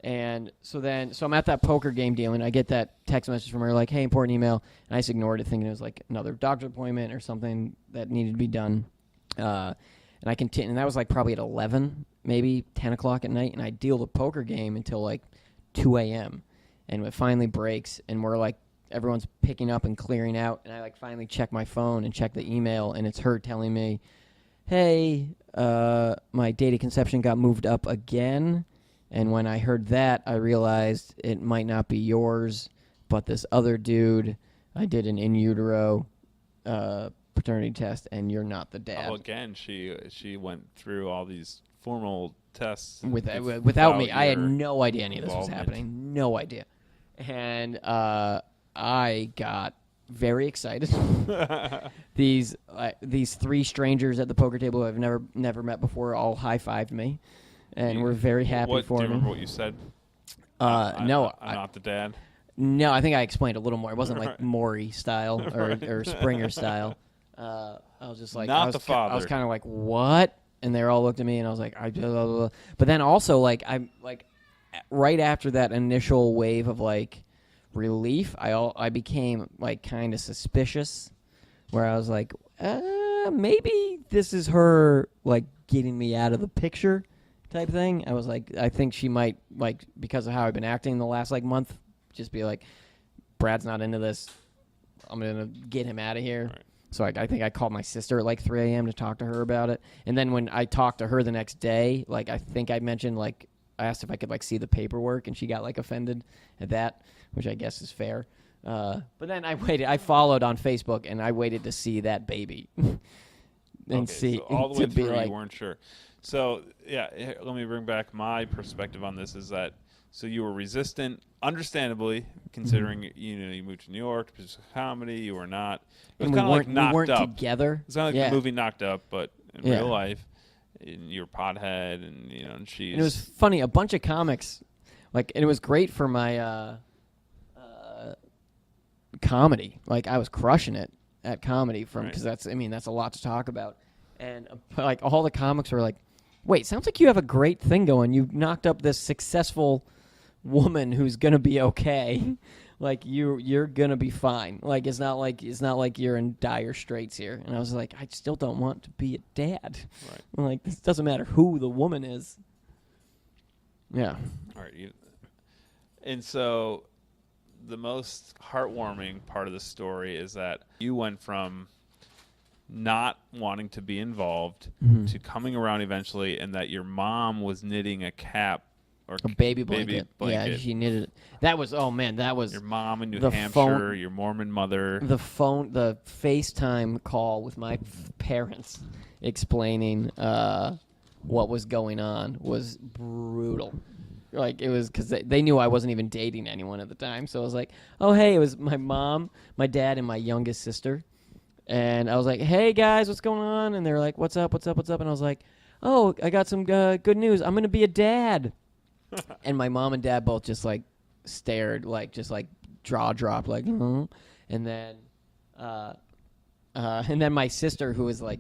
And so I'm at that poker game deal, and I get that text message from her like, hey, important email. And I just ignored it, thinking it was like another doctor's appointment or something that needed to be done. And I continue, and that was like probably at 11, maybe 10 o'clock at night. And I deal the poker game until like 2 a.m. And it finally breaks, and we're like, everyone's picking up and clearing out. And I like finally check my phone and check the email, and it's her telling me, hey, my date of conception got moved up again. And when I heard that, I realized it might not be yours, but this other dude, I did an in utero paternity test, and you're not the dad. Oh, again, she went through all these formal tests without me. I had no idea any of this was happening. No idea. And I got very excited. These 3 strangers at the poker table who I've never met before all high-fived me. And we're very happy for me. Do you remember what you said? No. I'm not the dad? No, I think I explained a little more. It wasn't like Maury style or Springer style. I was just like... Not the father. I was kind of like, what? And they all looked at me, and I was like... Blah, blah, blah. But then also, like, I'm like... Right after that initial wave of, like, relief, I became, like, kind of suspicious. Where I was like, maybe this is her, like, getting me out of the picture type thing. I was like, I think she might, like, because of how I've been acting the last, like, month, just be like, Brad's not into this. I'm going to get him out of here. Right. So I think I called my sister at, like, 3 a.m. to talk to her about it. And then when I talked to her the next day, like, I think I mentioned, like, I asked if I could, like, see the paperwork, and she got, like, offended at that, which I guess is fair. But then I waited. I followed on Facebook, and I waited to see that baby. And see. So all the way through, you weren't sure. So, yeah, let me bring back my perspective on this is that, so you were resistant, understandably, considering, you moved to New York to pursue comedy, you were not. It was kind of like Knocked Up. We weren't Up. Together. It's kind of like the movie Knocked Up, but in real life, you're pothead, and, and she's... And it was funny, a bunch of comics Like, and it was great for my comedy. Like, I was crushing it at comedy because that's a lot to talk about. And like all the comics were like, "Wait, sounds like you have a great thing going. You knocked up this successful woman who's gonna be okay. Like you're gonna be fine. Like it's not like you're in dire straits here." And I was like, I still don't want to be a dad. Right. I'm like, this doesn't matter who the woman is. Yeah. All right. And so the most heartwarming part of the story is that you went from not wanting to be involved to coming around eventually, and that your mom was knitting a cap or a baby blanket. Yeah, she knitted it. That was your mom in New Hampshire, your Mormon mother. The FaceTime call with my parents explaining what was going on was brutal. Like, it was because they knew I wasn't even dating anyone at the time. So I was like, oh, hey, it was my mom, my dad, and my youngest sister. And I was like, hey, guys, what's going on? And they were like, what's up? And I was like, oh, I got some good news. I'm going to be a dad. And my mom and dad both just, like, stared, like, just, like, jaw dropped, like, and then my sister, who was, like,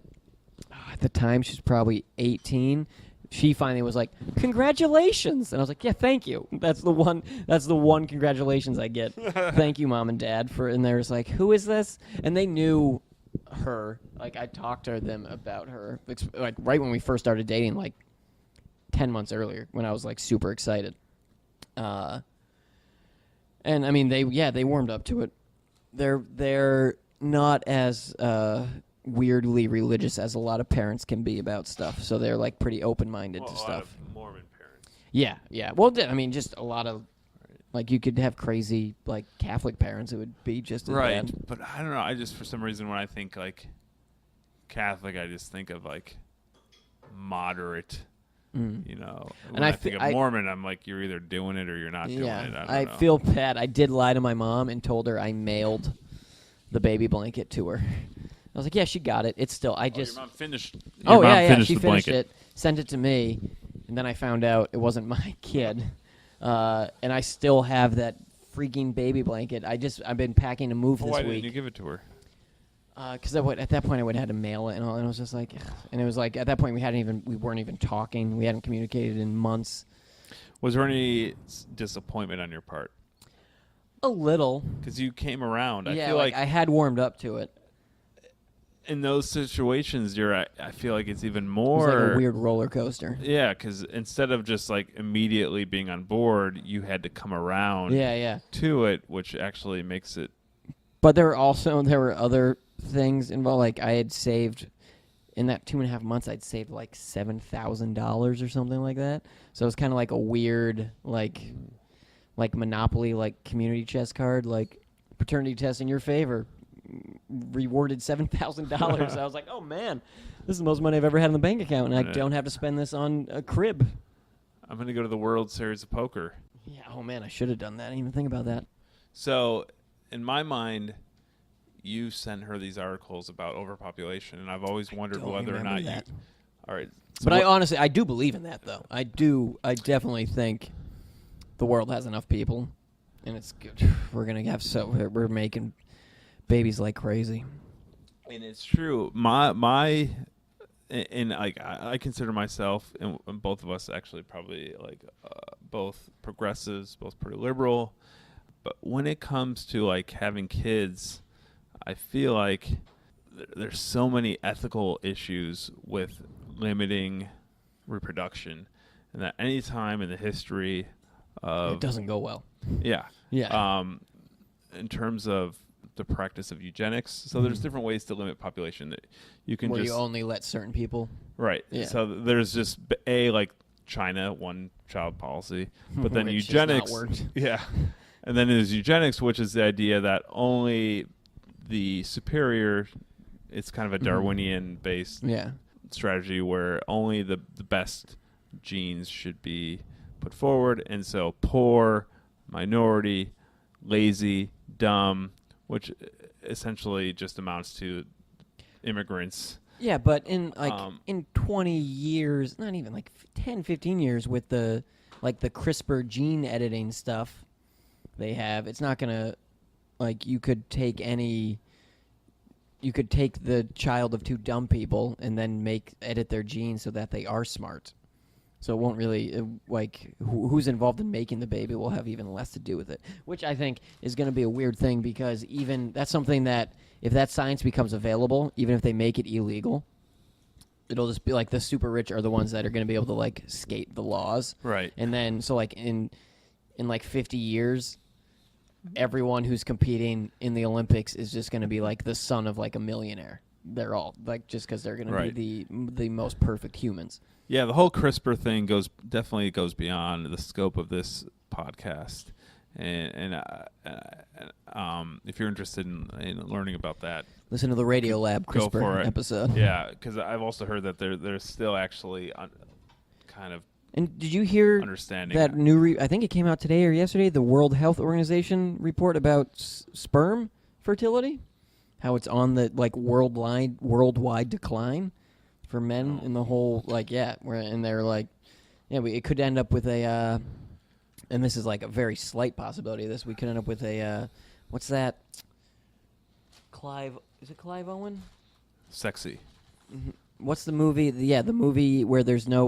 at the time, she was probably 18, she finally was like, congratulations. And I was like, yeah, thank you. That's the one congratulations I get. Thank you, Mom and Dad. And they was like, who is this? And they knew her. Like, I talked to them about her, like, right when we first started dating, like, 10 months earlier, when I was, like, super excited. And, I mean, they warmed up to it. They're not as weirdly religious as a lot of parents can be about stuff, so they're like pretty open-minded to stuff. A lot of Mormon parents. Yeah. Well, I mean, just a lot of like you could have crazy like Catholic parents. It would be just as bad. But I don't know. I just for some reason when I think like Catholic, I just think of like moderate. You know, when I think of Mormon, I'm like, you're either doing it or you're not doing it. I don't know. Feel bad. I did lie to my mom and told her I mailed the baby blanket to her. I was like, yeah, she got it. It's still, your mom finished. She finished it, sent it to me, and then I found out it wasn't my kid. And I still have that freaking baby blanket. I've been packing to move this week. Why didn't you give it to her? Because at that point I would have had to mail it and all, and it was just like, and it was like at that point we weren't even talking. We hadn't communicated in months. Was there any disappointment on your part? A little, because you came around. I feel feel like I had warmed up to it. In those situations, I feel like it's even more. It's like a weird roller coaster. Yeah, because instead of just like immediately being on board, you had to come around. To it, which actually makes it. But there were other things involved. Like I had saved in that 2.5 months, I'd saved like $7,000 or something like that. So it was kind of like a weird like Monopoly, like community chest card, like paternity test in your favor. Rewarded $7,000. I was like, oh man, this is the most money I've ever had in the bank account, and I don't have to spend this on a crib. I'm gonna go to the World Series of Poker. Yeah. Oh man, I should have done that. I didn't even think about that. So, in my mind, you sent her these articles about overpopulation, and I've always wondered whether or not that. you. All right. So but I do believe in that though. I definitely think the world has enough people, and it's good. We're making babies like crazy. And it's true. My and like I consider myself and both of us actually probably like both progressives, both pretty liberal. But when it comes to like having kids, I feel like there's so many ethical issues with limiting reproduction, and that any time in the history of it doesn't go well. Yeah. In terms of the practice of eugenics, so there's different ways to limit population that you can you only let certain people. Right. Yeah. So there's just like China, one child policy, but then eugenics. Yeah. And then there's eugenics, which is the idea that only the superior. It's kind of a Darwinian based strategy where only the best genes should be put forward, and so poor, minority, lazy, dumb, which essentially just amounts to immigrants. Yeah, but in 20 years, not even like 10, 15 years with the like the CRISPR gene editing stuff they have, it's not gonna like you could take the child of two dumb people and then edit their genes so that they are smart. So it won't really, who's involved in making the baby will have even less to do with it, which I think is going to be a weird thing because even that's something that if that science becomes available, even if they make it illegal, it'll just be like the super rich are the ones that are going to be able to like skate the laws. Right. And then, so like in like 50 years, everyone who's competing in the Olympics is just going to be like the son of like a millionaire. They're all like just because they're going to be the most perfect humans. Yeah, the whole CRISPR thing definitely goes beyond the scope of this podcast, and if you're interested in learning about that, listen to the Radio Lab CRISPR episode. Yeah, because I've also heard that there's still actually kind of. And did you hear understanding that new? I think it came out today or yesterday. The World Health Organization report about sperm fertility, how it's on the like worldwide decline for men in the whole and they're like, it could end up with a, and this is like a very slight possibility of this. We could end up with a, what's that? Is it Clive Owen? Sexy. Mm-hmm. What's the movie? The movie where there's no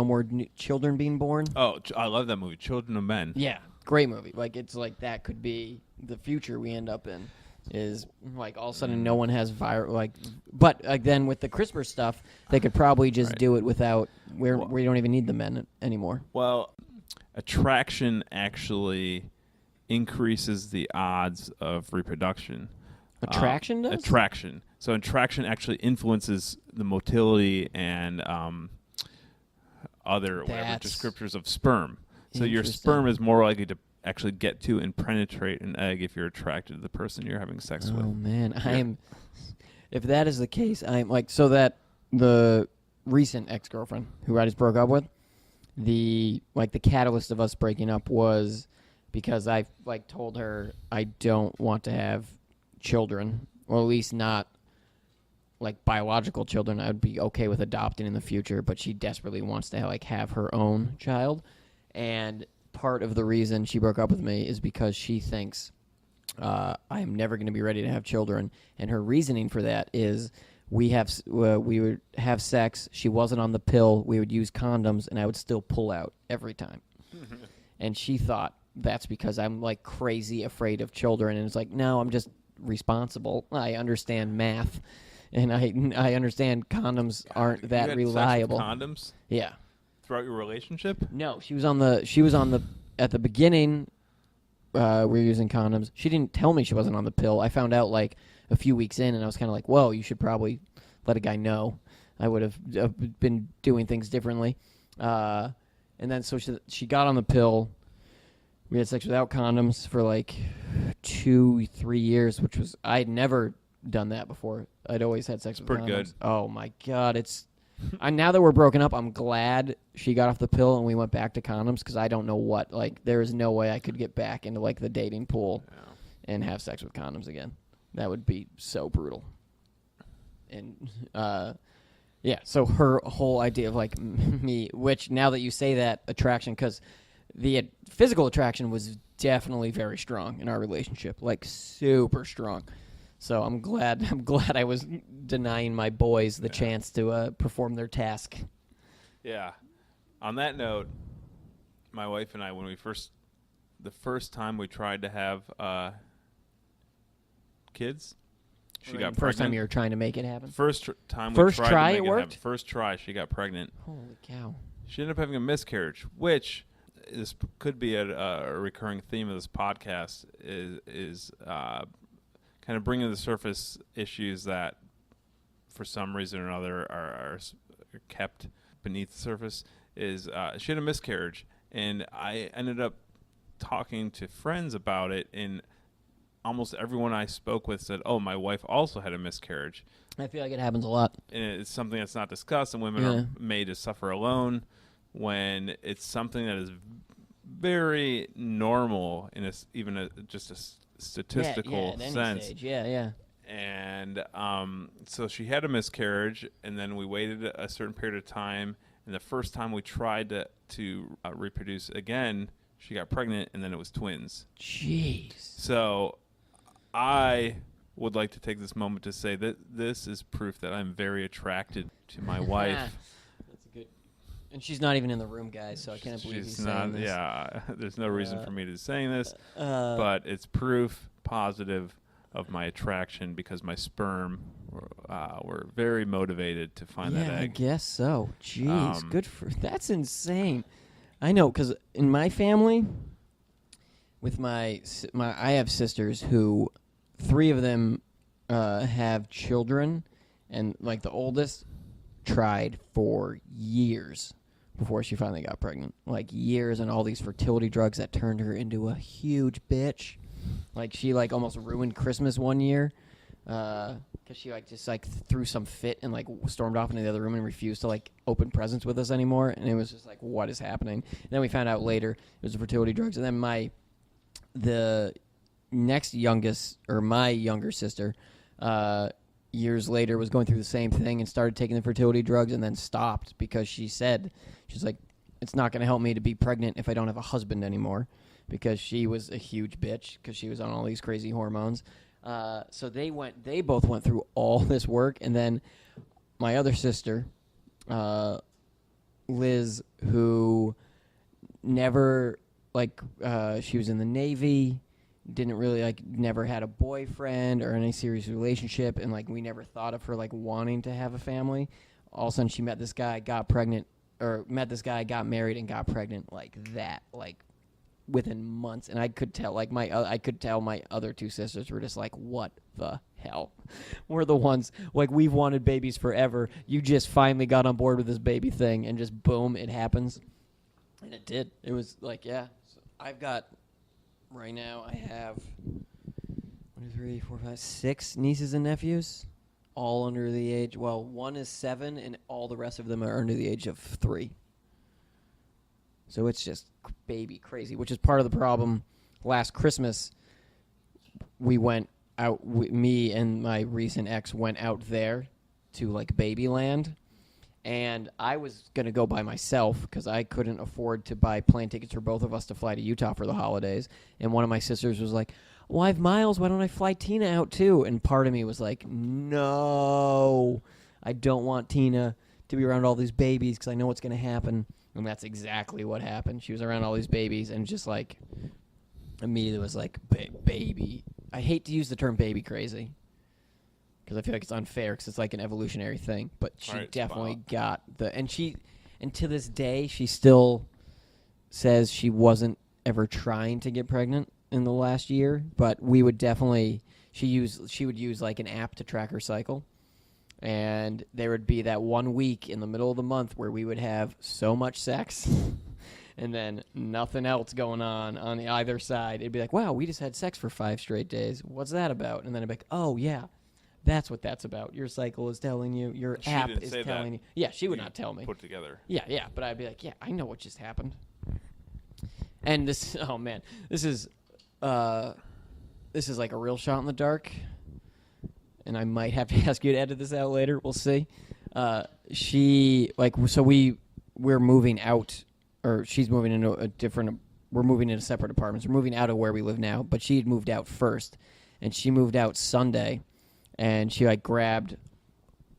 more children being born. Oh, I love that movie, Children of Men. Yeah, great movie. Like it's like that could be the future we end up in. Is like all of a sudden no one has but then with the CRISPR stuff, they could probably just do it without where you don't even need the men anymore. Well, attraction actually increases the odds of reproduction. Attraction does? Attraction. So attraction actually influences the motility and other descriptors of sperm. So your sperm is more likely to actually get to and penetrate an egg if you're attracted to the person you're having sex with. Oh man, if that is the case, I'm like, so that the recent ex-girlfriend who I just broke up with, the catalyst of us breaking up was because I told her I don't want to have children, or at least not like biological children. I would be okay with adopting in the future, but she desperately wants to have her own child. And part of the reason she broke up with me is because she thinks I am never going to be ready to have children, and her reasoning for that is we would have sex. She wasn't on the pill. We would use condoms, and I would still pull out every time. And she thought that's because I'm like crazy afraid of children, and it's like, no, I'm just responsible. I understand math, and I understand condoms aren't that reliable. Sex with condoms? Yeah. Throughout your relationship? No, she was on the at the beginning. We were using condoms. She didn't tell me she wasn't on the pill. I found out like a few weeks in, and I was kind of like, "Whoa, you should probably let a guy know." I would have been doing things differently. And then so she got on the pill. We had sex without condoms for like 2-3 years, which was I'd never done that before. I'd always had sex with pretty condoms. Good. Oh my god, it's. Now that we're broken up, I'm glad she got off the pill and we went back to condoms because I don't know what, there is no way I could get back into, the dating pool and have sex with condoms again. That would be so brutal. And, so her whole idea of, me, which now that you say that, attraction, because the physical attraction was definitely very strong in our relationship, super strong. So I'm glad I was denying my boys the chance to perform their task. Yeah. On that note, my wife and I, the first time we tried to have kids, she got pregnant. First time you were trying to make it happen? First time we first tried try to make it worked? Happen. First try, she got pregnant. Holy cow. She ended up having a miscarriage, which could be a recurring theme of this podcast, is kind of bringing to the surface issues that, for some reason or another, are kept beneath the surface. Is she had a miscarriage, and I ended up talking to friends about it, and almost everyone I spoke with said, "Oh, my wife also had a miscarriage." I feel like it happens a lot, and it's something that's not discussed, and women are made to suffer alone when it's something that is very normal in just a statistical sense. Stage. Yeah. And so she had a miscarriage, and then we waited a certain period of time, And the first time we tried to reproduce again, she got pregnant, and then it was twins. Jeez. So I would like to take this moment to say that this is proof that I'm very attracted to my wife. That's a good. And she's not even in the room, guys, so I can't believe he's saying this. Yeah, there's no reason for me to be saying this, but it's proof positive of my attraction because my sperm were very motivated to find that egg. I guess so. Jeez, good for that's insane. I know, because in my family, with my I have sisters who 3 of them have children, and like the oldest tried for years before she finally got pregnant. Like years and all these fertility drugs that turned her into a huge bitch. Like she like almost ruined Christmas one year because she like just like threw some fit and like stormed off into the other room and refused to like open presents with us anymore. And it was just like, what is happening? And then we found out later it was the fertility drugs. And then the next youngest, or my younger sister, years later was going through the same thing and started taking the fertility drugs and then stopped because she's like, it's not going to help me to be pregnant if I don't have a husband anymore, because she was a huge bitch because she was on all these crazy hormones. So they both went through all this work. And then my other sister, Liz, who never, like, she was in the Navy, didn't really, like, never had a boyfriend or any serious relationship, and, like, we never thought of her, like, wanting to have a family. All of a sudden, she met this guy, got married, and got pregnant like that, like, within months. And I could tell, like, my other 2 sisters were just like, what the hell? We're the ones, like, we've wanted babies forever. You just finally got on board with this baby thing, and just boom, it happens. And it did. It was like, yeah. So I've got, right now, I have 1, 2, 3, 4, 5, 6 nieces and nephews, all under the age, well, one is 7, and all the rest of them are under the age of 3. So it's just baby crazy, which is part of the problem. Last Christmas, we went out, me and my recent ex went out there to, like, Babyland. And I was going to go by myself because I couldn't afford to buy plane tickets for both of us to fly to Utah for the holidays. And one of my sisters was like, well, I have Miles. Why don't I fly Tina out too? And part of me was like, no, I don't want Tina to be around all these babies because I know what's going to happen. And that's exactly what happened. She was around all these babies and just, like, immediately was like, baby. I hate to use the term baby crazy because I feel like it's unfair because it's like an evolutionary thing. But she definitely got and to this day, she still says she wasn't ever trying to get pregnant in the last year. But we would definitely, she would use like an app to track her cycle. And there would be that 1 week in the middle of the month where we would have so much sex and then nothing else going on the either side. It'd be like, wow, we just had sex for 5 straight days. What's that about? And then I'd be like, oh, yeah, that's what that's about. Your cycle is telling you. Your app is telling you. Yeah, she would not tell me. Put together. Yeah. But I'd be like, yeah, I know what just happened. And this, oh, man, this is like a real shot in the dark. And I might have to ask you to edit this out later. We'll see. We're moving out, or she's moving into we're moving into separate apartments. We're moving out of where we live now, but she had moved out first. And she moved out Sunday, and she, like, grabbed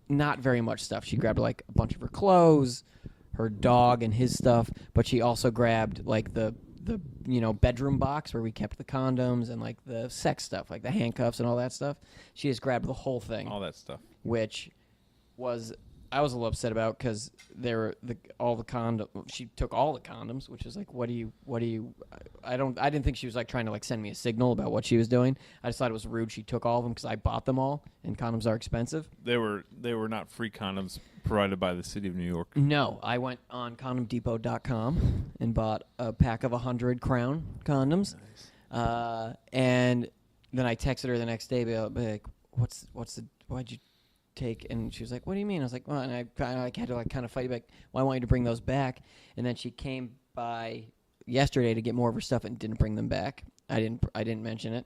not very much stuff. She grabbed, like, a bunch of her clothes, her dog and his stuff, but she also grabbed, like, the bedroom box where we kept the condoms and, like, the sex stuff, like the handcuffs and all that stuff. She just grabbed the whole thing. All that stuff. Which I was a little upset about because she took all the condoms, which is like, I didn't think she was, like, trying to, like, send me a signal about what she was doing. I just thought it was rude she took all of them because I bought them all, and condoms are expensive. They were not free condoms provided by the city of New York. No, I went on condomdepot.com and bought a pack of 100 Crown condoms. Nice. And then I texted her the next day, be like, why'd you take? And she was like, what do you mean? I was like, well, and I had to, like, kind of fight back. Well, I want you to bring those back. And then she came by yesterday to get more of her stuff and didn't bring them back. I didn't mention it.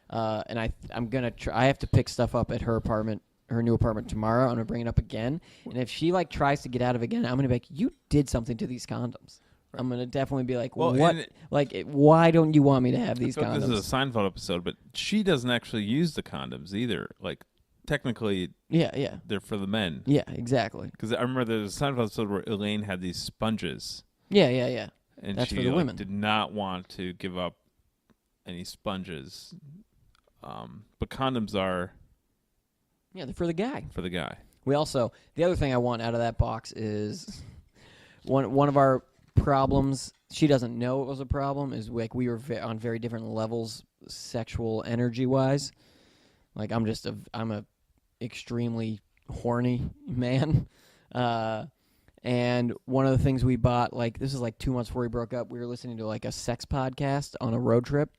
And I'm gonna I have to pick stuff up at her apartment her new apartment tomorrow. I'm gonna bring it up again, and if she like tries to get out of it again, I'm gonna be like, you did something to these condoms. I'm gonna definitely be like, Well, what? Why don't you want me to have these condoms? This is a Seinfeld episode, but she doesn't actually use the condoms either. Like, technically, yeah, they're for the men. yeah, exactly. Because I remember there was a Seinfeld episode where Elaine had these sponges. Yeah. And That's she for the women. did not want to give up any sponges. But condoms are Yeah, they're for the guy. for the guy. We also, the other thing I want out of that box is one of our problems. She doesn't know it was a problem. Is like we were on very different levels, sexual energy wise. Like I'm a extremely horny man. And one of the things we bought, like this is like 2 months before we broke up, we were listening to like a sex podcast on a road trip,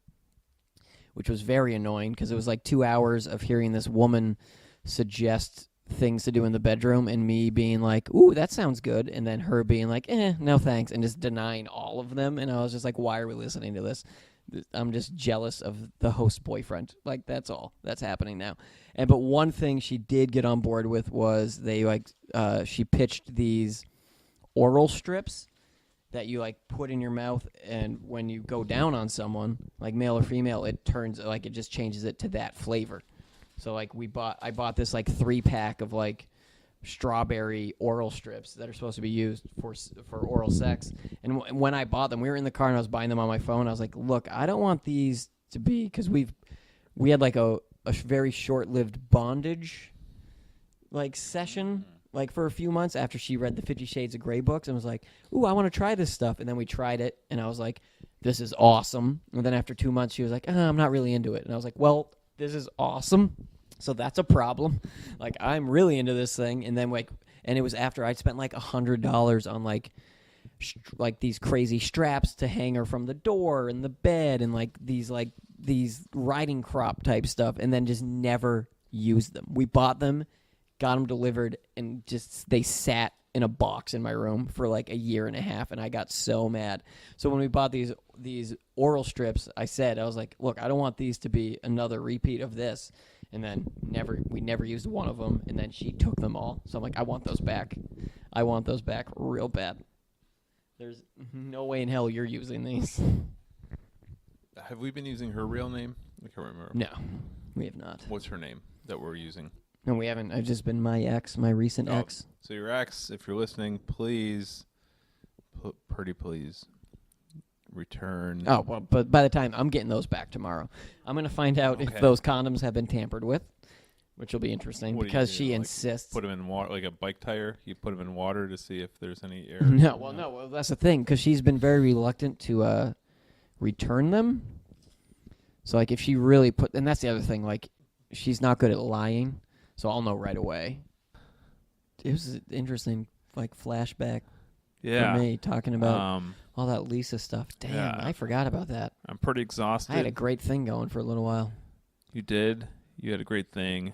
which was very annoying because it was like 2 hours of hearing this woman suggest things to do in the bedroom and me being like, ooh, that sounds good, and then her being like, no thanks, and just denying all of them. And I was just like, why are we listening to this? I'm just jealous of the host boyfriend. Like, that's all that's happening now. But one thing she did get on board with was she pitched these oral strips that you like put in your mouth, and when you go down on someone, like male or female, it just changes it to that flavor. So like I bought this like 3-pack of like strawberry oral strips that are supposed to be used for oral sex. And when I bought them, we were in the car and I was buying them on my phone. I was like, look, I don't want these to be, because we had like a very short-lived bondage like session like for a few months after she read the 50 Shades of Grey books and was like, ooh, I want to try this stuff. And then we tried it and I was like, this is awesome. And then after 2 months she was like, I'm not really into it. And I was like, well, this is awesome. So that's a problem. Like, I'm really into this thing. And then and it was after I'd spent like $100 on like these crazy straps to hang her from the door and the bed and like these riding crop type stuff, and then just never used them. We bought them, got them delivered, and just they sat in a box in my room for like a year and a half, and I got so mad. So when we bought these oral strips, I was like, look, I don't want these to be another repeat of this. And then we never used one of them, and then she took them all. So I'm like, I want those back. I want those back real bad. There's no way in hell you're using these. Have we been using her real name? I can't remember. No, we have not. What's her name that we're using? No, we haven't. I've just been my recent ex. So your ex, if you're listening, please, pretty please, return. Oh, well, but by the time I'm getting those back tomorrow, I'm going to find out if those condoms have been tampered with, which will be interesting because she insists. Put them in water, like a bike tire. You put them in water to see if there's any air. No, that's the thing, because she's been very reluctant to return them. So, like, if she really and that's the other thing, like, she's not good at lying, so I'll know right away. It was an interesting, like, flashback for me, talking about all that Lisa stuff. Damn, I forgot about that. I'm pretty exhausted. I had a great thing going for a little while. You did? You had a great thing.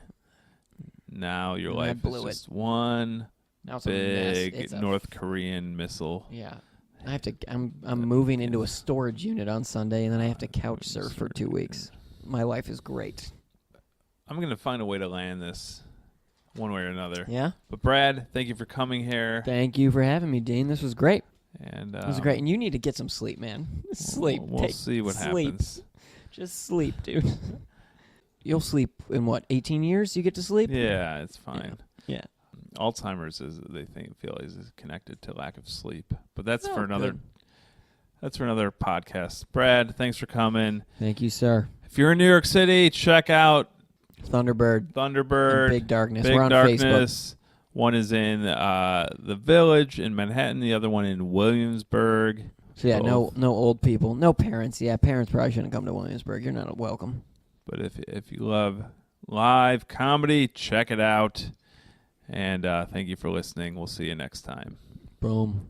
Now your life is just one big North Korean missile. Yeah. I'm moving into a storage unit on Sunday, and then I have to couch surf for 2 weeks. My life is great. I'm going to find a way to land this one way or another. Yeah? But Brad, thank you for coming here. Thank you for having me, Dean. This was great. And it was great. And you need to get some sleep, man. Sleep. We'll see what happens. Just sleep, dude. You'll sleep in 18 years you get to sleep? Yeah, it's fine. Yeah. Alzheimer's feel is connected to lack of sleep. But that's for another podcast. Brad, thanks for coming. Thank you, sir. If you're in New York City, check out Thunderbird. And Big Darkness. Big We're on Darkness. Facebook. One is in the Village in Manhattan, the other one in Williamsburg. So yeah, no old people, no parents. Yeah, parents probably shouldn't come to Williamsburg. You're not welcome. But if you love live comedy, check it out. And thank you for listening. We'll see you next time. Boom.